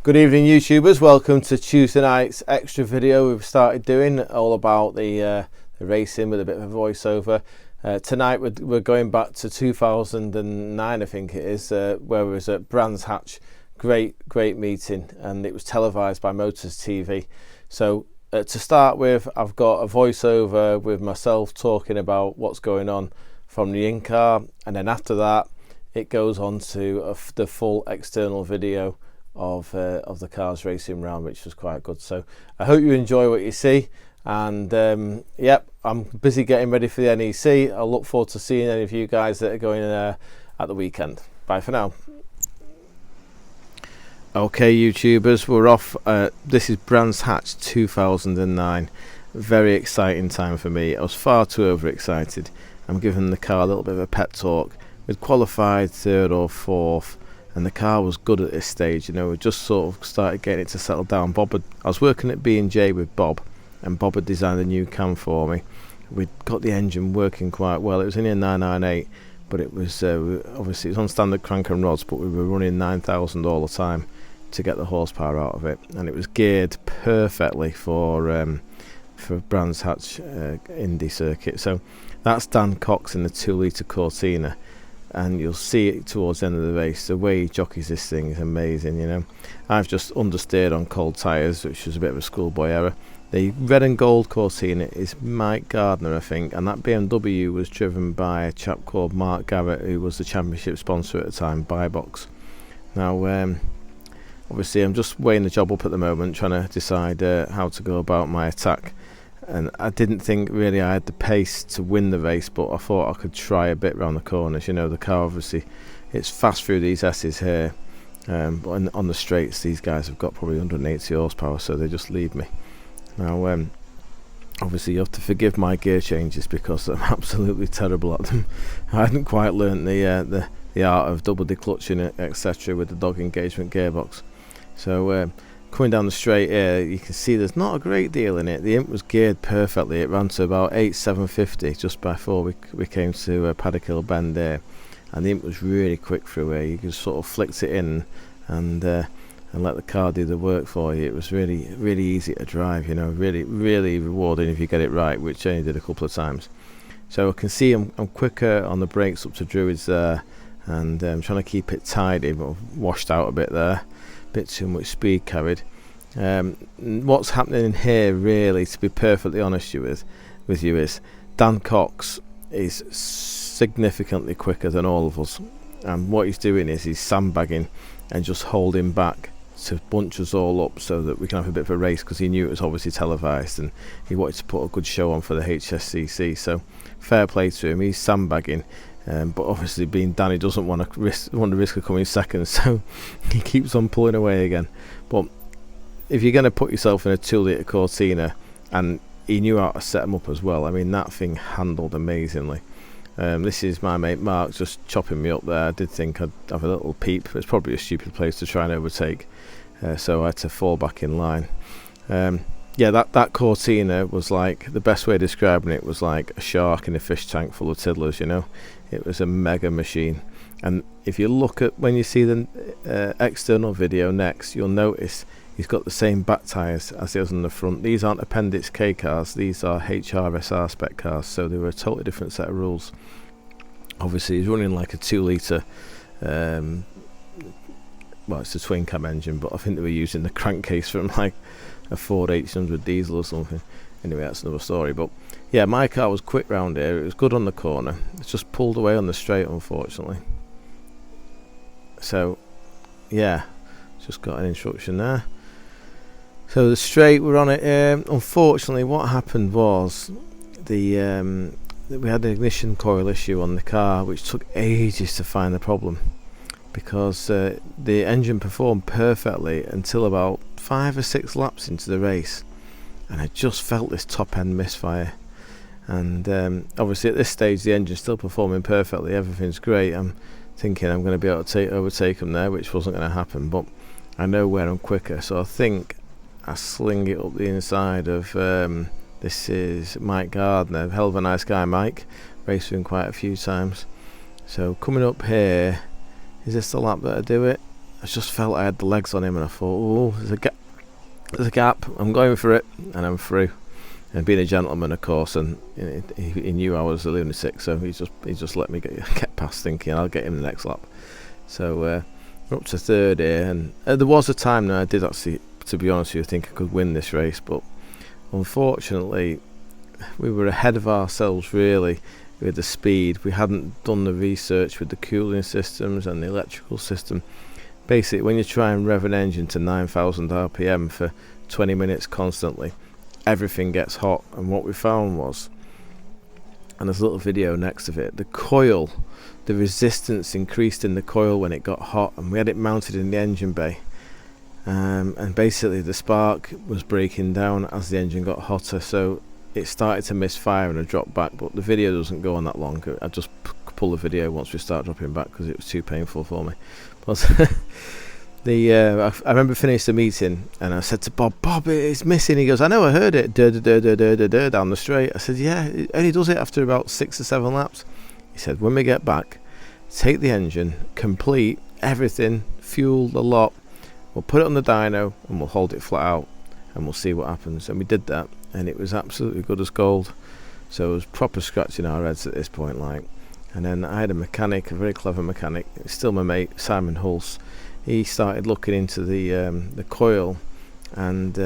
Good evening, YouTubers. Welcome to Tuesday night's extra video we've started doing, all about the racing with a bit of a voiceover. Tonight we're going back to 2009, I think it is, where we was at Brands Hatch. Great meeting, and it was televised by Motors TV. So to start with, I've got a voiceover with myself talking about what's going on from the incar, and then after that it goes on to the full external video of the cars racing round, which was quite good. So I hope you enjoy what you see, and yep, I'm busy getting ready for the NEC. I'll look forward to seeing any of you guys that are going at the weekend. Bye for now. Okay, YouTubers, we're off. This is Brands Hatch 2009. Very exciting time for me. I was far too overexcited. I'm giving the car a little bit of a pep talk. We'd qualified third or fourth, and the car was good at this stage. You know, we just sort of started getting it to settle down. I was working at B&J with Bob, and Bob had designed a new cam for me. We'd got the engine working quite well. It was only a 998, but it was obviously it was on standard crank and rods, but we were running 9,000 all the time to get the horsepower out of it, and it was geared perfectly for Brands Hatch Indy circuit. So that's Dan Cox in the 2-litre Cortina, and you'll see it towards the end of the race. The way he jockeys this thing is amazing. You know, I've just understeered on cold tyres, which was a bit of a schoolboy error. The red and gold Cortina is Mike Gardner, I think, and that BMW was driven by a chap called Mark Garrett, who was the championship sponsor at the time, Buybox. Now obviously I'm just weighing the job up at the moment, trying to decide how to go about my attack. And I didn't think really I had the pace to win the race, but I thought I could try a bit round the corners. You know, the car obviously, it's fast through these S's here, but on the straights these guys have got probably 180 horsepower, so they just leave me. Now obviously you have to forgive my gear changes because I'm absolutely terrible at them. I hadn't quite learnt the art of double declutching, etc., with the dog engagement gearbox. So coming down the straight here, you can see there's not a great deal in it. The imp was geared perfectly. It ran to about 8,750 just before we came to Paddock Hill Bend there, and the imp was really quick through here. You could sort of flicked it in and let the car do the work for you. It was really easy to drive. You know, really rewarding if you get it right, which I only did a couple of times. So I can see I'm quicker on the brakes up to Druids there, and I'm trying to keep it tidy, but I've washed out a bit there. Bit too much speed carried. What's happening in here, really, to be perfectly honest with you, is Dan Cox is significantly quicker than all of us, and what he's doing is he's sandbagging and just holding back to bunch us all up so that we can have a bit of a race, because he knew it was obviously televised and he wanted to put a good show on for the HSCC. So fair play to him, he's sandbagging. But obviously, being Danny, doesn't want to risk of coming second, so he keeps on pulling away again. But if you're going to put yourself in a 2-litre Cortina, and he knew how to set them up as well, I mean, that thing handled amazingly. This is my mate Mark just chopping me up there. I did think I'd have a little peep. It's probably a stupid place to try and overtake, so I had to fall back in line. Yeah, that Cortina was like, the best way of describing it was like a shark in a fish tank full of tiddlers, you know. It was a mega machine. And if you look at, when you see the external video next, you'll notice he's got the same back tyres as he has on the front. These aren't Appendix K cars, these are HRSR spec cars, so they were a totally different set of rules. Obviously he's running like a 2-litre, well, it's a twin cam engine, but I think they were using the crankcase from like a Ford H100 diesel or something. Anyway, that's another story. But yeah, my car was quick round here. It was good on the corner. It's just pulled away on the straight, unfortunately. So yeah, just got an instruction there. So the straight, we're on it. Unfortunately, what happened was we had an ignition coil issue on the car, which took ages to find the problem, because the engine performed perfectly until about 5 or 6 laps into the race, and I just felt this top end misfire. And obviously at this stage the engine's still performing perfectly, everything's great. I'm thinking I'm going to be able to overtake them there, which wasn't going to happen, but I know where I'm quicker, so I think I sling it up the inside of this is Mike Gardner, hell of a nice guy Mike, raced with him quite a few times. So coming up here, is this the lap that I do it? I just felt I had the legs on him, and I thought, oh, there's a gap, I'm going for it, and I'm through. And being a gentleman, of course, and he knew I was a lunatic, so he just let me get past, thinking I'll get him the next lap. So we're up to third here, and there was a time that I did actually, to be honest with you, think I could win this race, but unfortunately we were ahead of ourselves really with the speed. We hadn't done the research with the cooling systems and the electrical system. Basically, when you try and rev an engine to 9,000 RPM for 20 minutes constantly, everything gets hot. And what we found was, and there's a little video next of it, the coil, the resistance increased in the coil when it got hot, and we had it mounted in the engine bay, and basically the spark was breaking down as the engine got hotter, so it started to misfire and I dropped back. But the video doesn't go on that long. I just pull the video once we start dropping back because it was too painful for me. But I remember finishing the meeting and I said to Bob, it's missing. He goes, I know, I heard it down the straight. I said, yeah, it only does it after about 6 or 7 laps. He said, when we get back, take the engine, complete everything, fuel the lot, we'll put it on the dyno and we'll hold it flat out and we'll see what happens. And we did that, and it was absolutely good as gold. So it was proper scratching our heads at this point, like. And then I had a mechanic, a very clever mechanic, still my mate, Simon Hulse. He started looking into the coil, and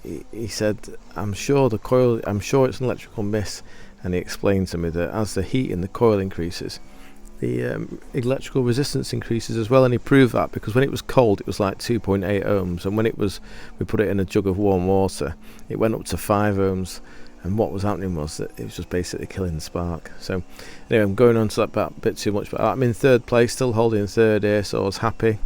he said, I'm sure it's an electrical miss. And he explained to me that as the heat in the coil increases, the electrical resistance increases as well. And he proved that because when it was cold, it was like 2.8 ohms, and when we put it in a jug of warm water, it went up to 5 ohms. And what was happening was that it was just basically killing the spark. So anyway, I'm going on to that a bit too much, but I'm in third place, still holding third here, so I was happy.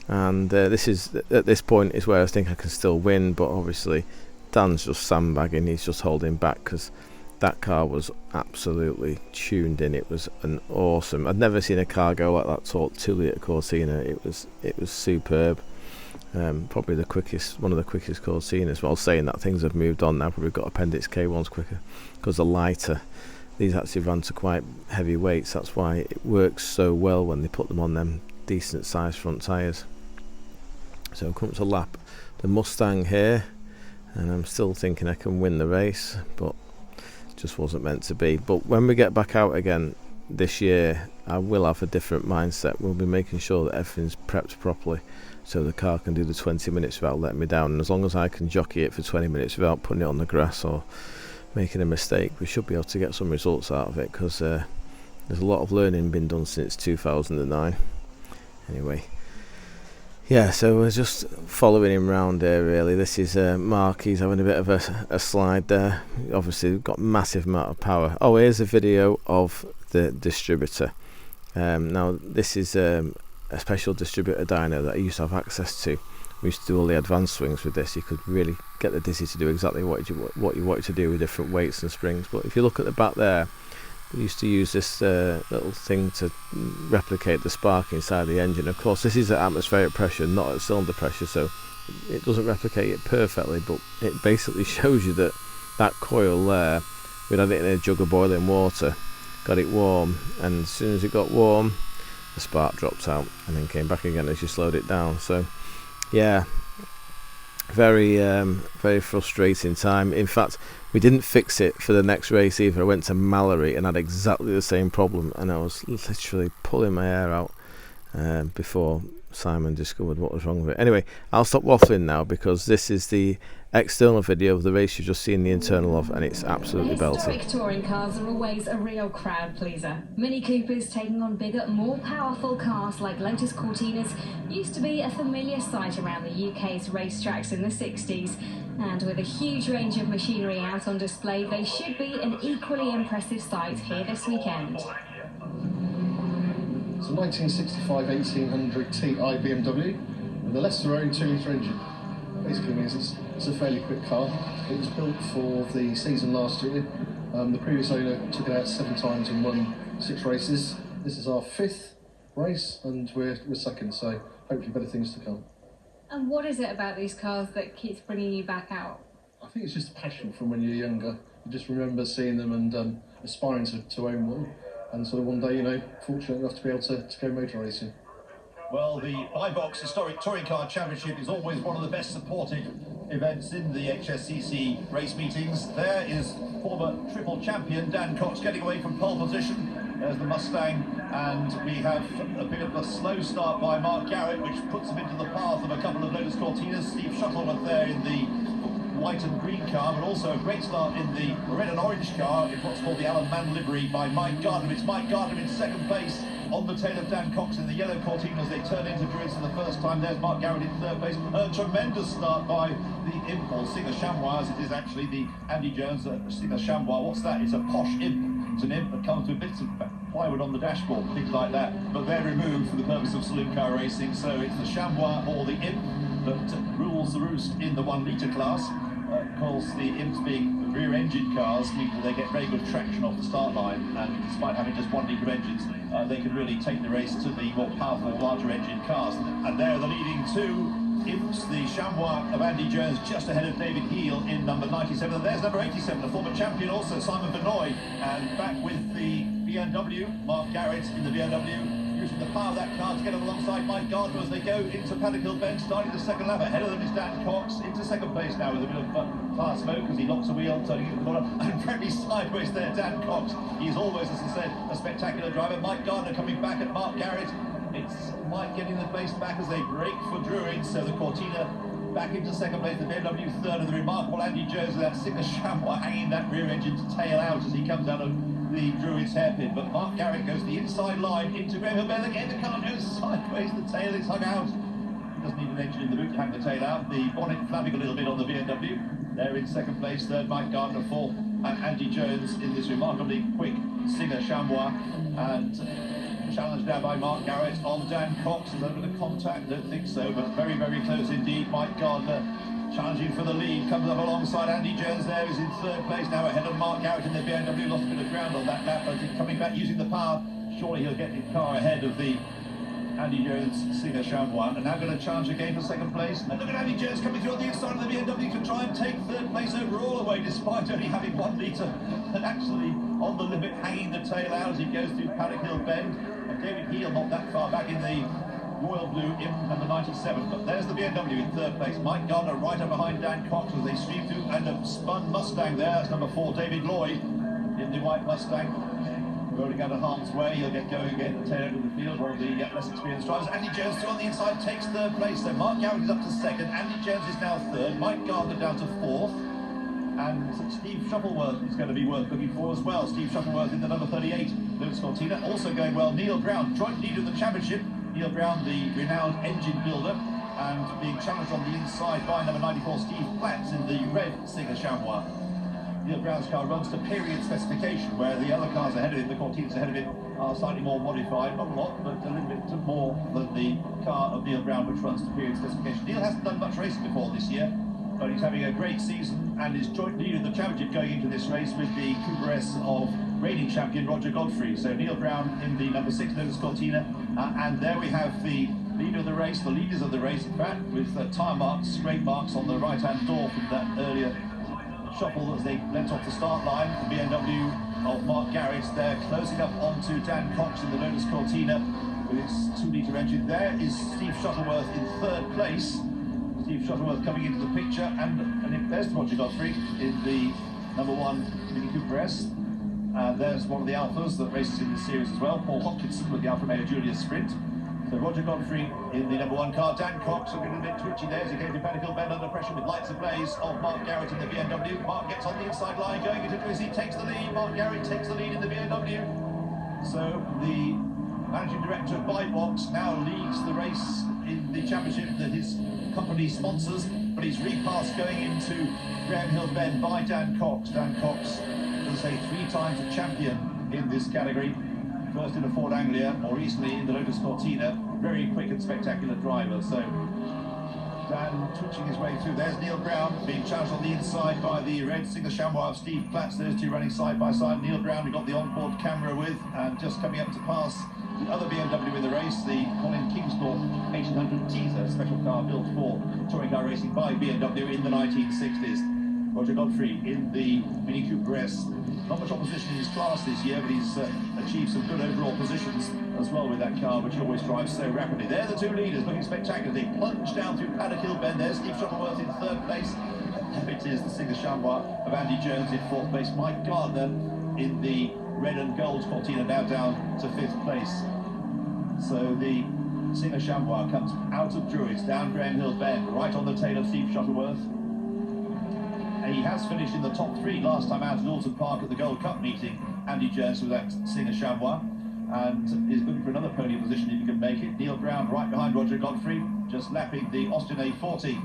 And this is, at this point, is where I think I can still win, but obviously Dan's just sandbagging. He's just holding back because that car was absolutely tuned in. It was an awesome. I'd never seen a car go like that. 2-litre Cortina. It was superb. Probably one of the quickest Cortinas. Well, saying that, things have moved on now. Probably got Appendix K ones quicker because they're lighter. These actually run to quite heavy weights. That's why it works so well when they put them on them decent sized front tyres. So come to lap the Mustang here, and I'm still thinking I can win the race, but it just wasn't meant to be. But when we get back out again this year, I will have a different mindset. We'll be making sure that everything's prepped properly, so the car can do the 20 minutes without letting me down. And as long as I can jockey it for 20 minutes without putting it on the grass or making a mistake, we should be able to get some results out of it, because there's a lot of learning been done since 2009. Anyway, yeah, so we're just following him round here really. This is Mark, he's having a bit of a slide there. Obviously got massive amount of power. Oh, here's a video of the distributor. Now this is a special distributor dyno that I used to have access to. We used to do all the advanced swings with this. You could really get the Dizzy to do exactly what you wanted to do with different weights and springs. But if you look at the back there, we used to use this little thing to replicate the spark inside the engine. Of course, this is at atmospheric pressure, not at cylinder pressure, so it doesn't replicate it perfectly, but it basically shows you that coil there, we'd had it in a jug of boiling water, got it warm, and as soon as it got warm, the spark dropped out and then came back again as you slowed it down. So yeah, very very frustrating time. In fact, we didn't fix it for the next race either. I went to Mallory and had exactly the same problem, and I was literally pulling my hair out before Simon discovered what was wrong with it. Anyway, I'll stop waffling now, because this is the external video of the race you've just seen the internal of, and it's absolutely belting. Historic touring cars are always a real crowd pleaser. Mini Coopers taking on bigger, more powerful cars like Lotus Cortinas used to be a familiar sight around the UK's racetracks in the 60s. And with a huge range of machinery out on display, they should be an equally impressive sight here this weekend. It's a 1965 1800 Ti BMW with a lesser owned 2-litre engine. Basically means it's a fairly quick car. It was built for the season last year. The previous owner took it out 7 times and won 6 races. This is our 5th race, and we're second, so hopefully better things to come. And what is it about these cars that keeps bringing you back out? I think it's just a passion from when you're younger. You just remember seeing them and aspiring to own one. And sort of one day, fortunate enough to be able to go motor racing. Well, the iBox Historic Touring Car Championship is always one of the best supported events in the HSCC race meetings. There is former triple champion Dan Cox getting away from pole position. There's the Mustang, and we have a bit of a slow start by Mark Garrett, which puts him into the path of a couple of Lotus Cortinas. Steve Shuttleworth there in the white and green car, but also a great start in the red and orange car in what's called the Alan Mann livery by Mike Gardner. It's Mike Gardner in second place on the tail of Dan Cox in the yellow Cortina as they turn into Druids for the first time. There's Mark Garrett in third place. A tremendous start by the imp, or Singer Chamois, as it is actually the Andy Jones Singer Chamois. What's that? It's a posh imp. It's an imp that comes with bits of plywood on the dashboard, things like that, but they're removed for the purpose of saloon car racing. So it's the Chamois or the imp that rules the roost in the 1 litre class. Of course, the imps being rear-engine cars mean that they get very good traction off the start line, and despite having just 1 litre engines, they can really take the race to the more powerful, larger engine cars. And there are the leading two imps, the Chamois of Andy Jones just ahead of David Heel in number 97, and there's number 87, the former champion also, Simon Benoit, and back with the BMW, Mark Garrett in the BMW, using the power of that car to get alongside Mike Gardner as they go into Paddock Hill Bend, starting the second lap. Ahead of them is Dan Cox, into second place now with a bit of tire smoke as he locks a wheel, turning into the corner, and very sideways there, Dan Cox. He's always, as I said, a spectacular driver. Mike Gardner coming back at Mark Garrett. It's Mike getting the place back as they break for Druids, so the Cortina back into second place, the BMW third, and the remarkable Andy Jones with that Singer Chamois hanging that rear engine to tail out as he comes out of the Druids hairpin. But Mark Garrett goes the inside line into Graham Hill Bend again. The car goes sideways, the tail is hung out. He doesn't need an engine in the boot to hang the tail out. The bonnet flapping a little bit on the BMW. They're in second place, third Mike Gardner, fourth, and Andy Jones in this remarkably quick Singer Chamois. And challenged now by Mark Garrett on Dan Cox. Is there a bit of contact? Don't think so, but very, very close indeed. Mike Gardner challenging for the lead, comes up alongside Andy Jones there, is in third place now ahead of Mark Garrett in the BMW. Lost a bit of ground on that lap, but coming back using the power, surely he'll get the car ahead of the Andy Jones Singer Chamois. And now going to challenge again for second place. And look at Andy Jones coming through on the inside of the BMW to try and take third place overall away, despite only having 1 litre and actually on the limit, hanging the tail out as he goes through Paddock Hill Bend. And David Heel not that far back in the royal blue imp number 97, but there's the BMW in third place. Mike Gardner right up behind Dan Cox as they stream through, and a spun Mustang there. That's number 4, David Lloyd in the white Mustang. Rolling out of harm's way, he'll get going again, the tail end of the field, one of the less experienced drivers. Andy Jones too on the inside takes third place, so Mark Garrett is up to second, Andy Jones is now third, Mike Gardner down to fourth, and Steve Shuttleworth is going to be worth looking for as well. Steve Shuttleworth in the number 38, Lotus Cortina, also going well. Neil Brown, joint leader of the championship. Neil Brown, the renowned engine builder, and being challenged on the inside by number 94, Steve Platts in the red Singer Chamois. Neil Brown's car runs to period specification, where the other cars ahead of him, the Cortinas ahead of him, are slightly more modified, not a lot, but a little bit more than the car of Neil Brown, which runs to period specification. Neil hasn't done much racing before this year, but he's having a great season and is joint leader of the championship going into this race with the Cooper S of reigning champion Roger Godfrey. So Neil Brown in the number 6 Lotus Cortina, and there we have the leader of the race, the leaders of the race, in fact, with tyre marks, scrape marks on the right-hand door from that earlier shuffle as they went off the start line. The BMW of Mark Garrett there closing up onto Dan Cox in the Lotus Cortina with its 2 litre engine. There is Steve Shuttleworth in third place. Steve Shuttleworth coming into the picture, and there's Roger Godfrey in the number 1 Mini Cooper S. There's one of the Alphas that races in this series as well, Paul Hopkinson with the Alfa Romeo Giulia Sprint. So Roger Godfrey in the number 1 car. Dan Cox looking a bit twitchy there as he came to Paddock Hill Bend under pressure with lights ablaze of Mark Garrett in the BMW. Mark gets on the inside line going into Drizzy, takes the lead. Mark Garrett takes the lead in the BMW. So the managing director of Bybox now leads the race in the championship that his company sponsors, but he's repassed going into Graham Hill Bend by Dan Cox. Dan Cox, as I say, 3 times a champion in this category. First in the Ford Anglia, more recently in the Lotus Cortina. Very quick and spectacular driver. So Dan twitching his way through. There's Neil Brown being challenged on the inside by the red Singer Chamois of Steve Platts. Those two running side by side. Neil Brown, we got the onboard camera with, and just coming up to pass the other BMW in the race, the Colin Kingsthorpe 1800 Teaser, special car built for touring car racing by BMW in the 1960s. Roger Godfrey in the Mini Cooper S. Not much opposition in his class this year, but he's achieved some good overall positions as well with that car, which he always drives so rapidly. They're the two leaders, looking spectacular. They plunge down through Paddock Hill Bend. There's Steve Shuttleworth in third place. It is the Singer Chamois of Andy Jones in fourth place. Mike Gardner in the red and gold Cortina now down to fifth place. So the Singer Chamois comes out of Druids, down Graham Hill Bend, right on the tail of Steve Shuttleworth. And he has finished in the top three last time out at Alton Park at the Gold Cup meeting. Andy Jones with that Singer Chamois, and is looking for another podium position if he can make it. Neil Brown right behind Roger Godfrey, just lapping the Austin A40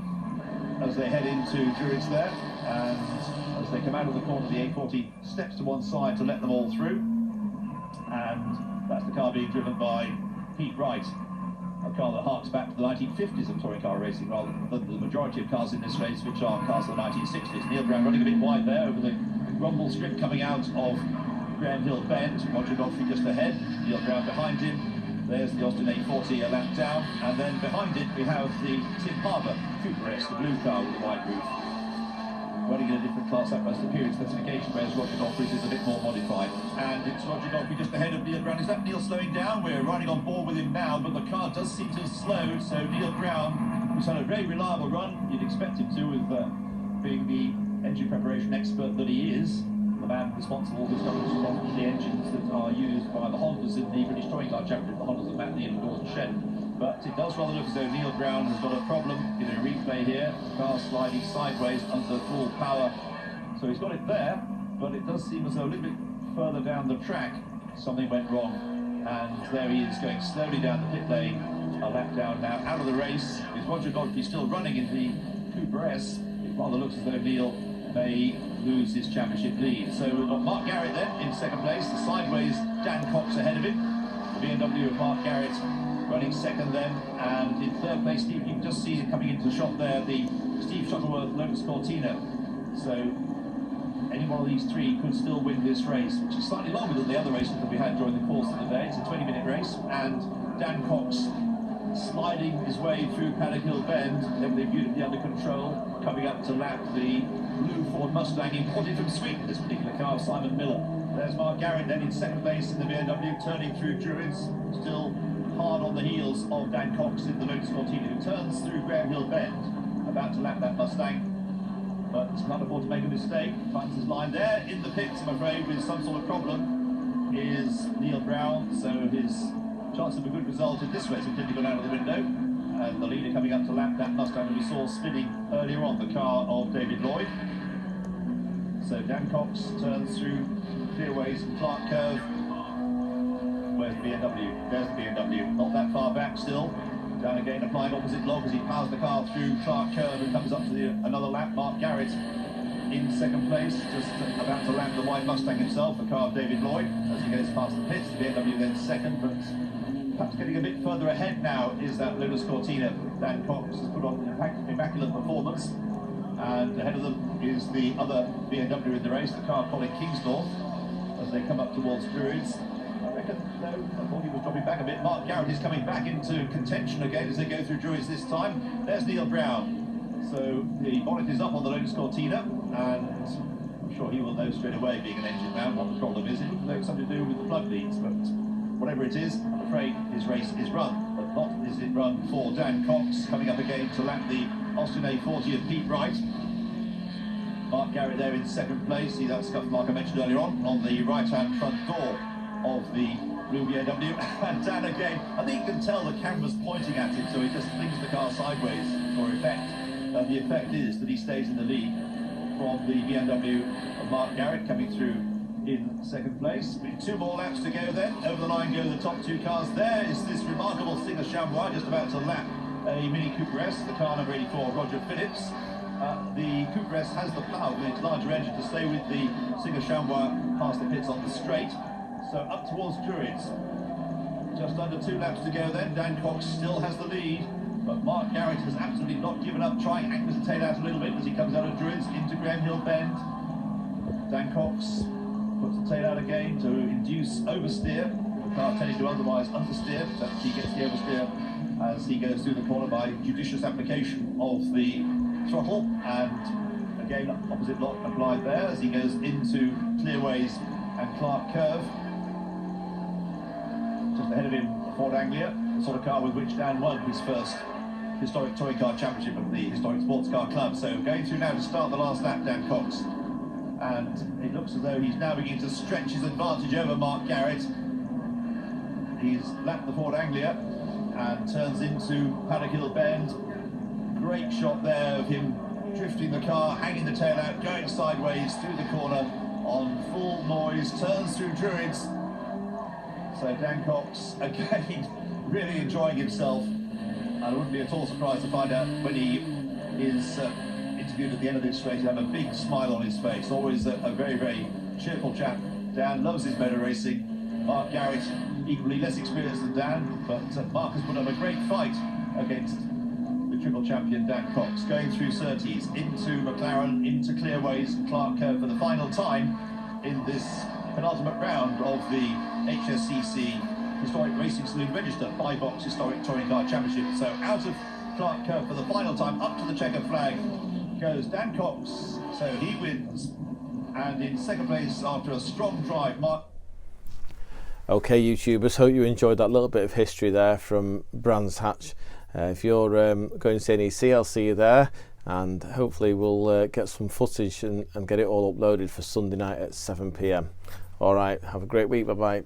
as they head into Druids there. And as they come out of the corner, the A40 steps to one side to let them all through. And that's the car being driven by Pete Wright, a car that harks back to the 1950s of touring car racing rather than the majority of cars in this race, which are cars of the 1960s. Neil Brown running a bit wide there over the rumble strip coming out of Graham Hill Bend. Roger Godfrey just ahead, Neil Brown behind him. There's the Austin A40 a lap down, and then behind it we have the Tim Harbour Cooper S, the blue car with the white roof. Running in a different class up as the period specification, whereas Roger Godfrey's is a bit more modified. And it's Roger Godfrey just ahead of Neil Brown. Is that Neil slowing down? We're riding on board with him now, but the car does seem to have slowed, so Neil Brown, who's had a very reliable run, you'd expect him to, with being the engine preparation expert that he is, the man responsible for the engines that are used by the Hondas in the British Touring Car Championship, the Hondas of Matley and Dawson Shed. But it does rather look as though Neil Brown has got a problem in a replay here. The car sliding sideways under full power. So he's got it there, but it does seem as though a little bit further down the track something went wrong. And there he is going slowly down the pit lane, a lap down now, out of the race. With Roger Godfrey still running in the Cooper S, it rather looks as though Neil may lose his championship lead. So we've got Mark Garrett there in second place, the sideways Dan Cox ahead of him. The BMW of Mark Garrett running second then, and in third place, Steve, you can just see coming into the shot there, the Steve Shuttleworth Lotus Cortina. So any one of these three could still win this race, which is slightly longer than the other races that we had during the course of the day. It's a 20-minute race, and Dan Cox sliding his way through Paddock Hill Bend, then they're beautifully under control, coming up to lap the blue Ford Mustang imported from Sweden, this particular car, Simon Miller. There's Mark Garrett then in second place in the BMW, turning through Druids, still hard on the heels of Dan Cox in the Lotus Cortina, who turns through Graham Hill Bend, about to lap that Mustang, but can't afford to make a mistake. Finds his line there in the pits, I'm afraid, with some sort of problem, is Neil Brown, so his chance of a good result in this race have clearly gone out of the window, and the leader coming up to lap that Mustang that we saw spinning earlier on, the car of David Lloyd. So Dan Cox turns through Clearways and Clark Curve. Where's the BMW? There's the BMW. Not that far back still. Down again, applying opposite log as he powers the car through Clark Curve and comes up to another lap. Mark Garrett in second place, just about to lap the white Mustang himself, the car of David Lloyd, as he goes past the pits. The BMW then second, but perhaps getting a bit further ahead now is that Lotus Cortina. Dan Cox has put on an immaculate performance, and ahead of them is the other BMW in the race, the car of Colin Kingsnorth, as they come up towards Druids. I reckon, no, I thought he was dropping back a bit. Mark Garrett is coming back into contention again as they go through Druids this time. There's Neil Brown. So the bonnet is up on the Lotus Cortina, and I'm sure he will know straight away, being an engine man, what the problem is. It looks like something to do with the plug leads, but whatever it is, I'm afraid his race is run. But not is it run for Dan Cox, coming up again to lap the Austin A40 of Pete Wright. Mark Garrett there in second place. See that scuff mark I mentioned earlier on the right-hand front door of the blue BMW. And Dan again, I think you can tell the camera's pointing at him, so he just flings the car sideways for effect. And the effect is that he stays in the lead from the BMW of Mark Garrett, coming through in second place. With two more laps to go then. Over the line go the top two cars. There is this remarkable Singer Chamois just about to lap a Mini Cooper S, the car number 84, Roger Phillips. The Cooper S has the power with its larger engine to stay with the Singer Chamois past the pits on the straight. So up towards Druids. Just under 2 laps to go then. Dan Cox still has the lead, but Mark Garrett has absolutely not given up, trying angles the tail out a little bit as he comes out of Druids into Graham Hill Bend. Dan Cox puts the tail out again to induce oversteer. The car tending to otherwise understeer, but he gets the oversteer as he goes through the corner by judicious application of the throttle, and again, opposite lock applied there as he goes into Clearways and Clark Curve. Just ahead of him, Ford Anglia, the sort of car with which Dan won his first historic touring car championship of the Historic Sports Car Club. So going through now to start the last lap, Dan Cox. And it looks as though he's now beginning to stretch his advantage over Mark Garrett. He's lapped the Ford Anglia and turns into Paddock Hill Bend. Great shot there of him drifting the car, hanging the tail out, going sideways through the corner on full noise, turns through Druids. So Dan Cox, again, really enjoying himself. I wouldn't be at all surprised to find out when he is interviewed at the end of this race, he'll have a big smile on his face. Always a very, very cheerful chap. Dan loves his motor racing. Mark Garrett, equally less experienced than Dan, but Mark has put up a great fight against the triple champion Dan Cox, going through Surtees, into McLaren, into Clearways, Clark Curve for the final time in this penultimate round of the HSCC Historic Racing Saloon Register 5-box Historic Touring Car Championship. So out of Clark Curve for the final time, up to the checkered flag goes Dan Cox. So he wins, and in second place after a strong drive, Mark. Okay, YouTubers, hope you enjoyed that little bit of history there from Brands Hatch. If you're going to see any EC, I'll see you there, and hopefully we'll get some footage and get it all uploaded for Sunday night at 7 PM. All right, have a great week. Bye bye.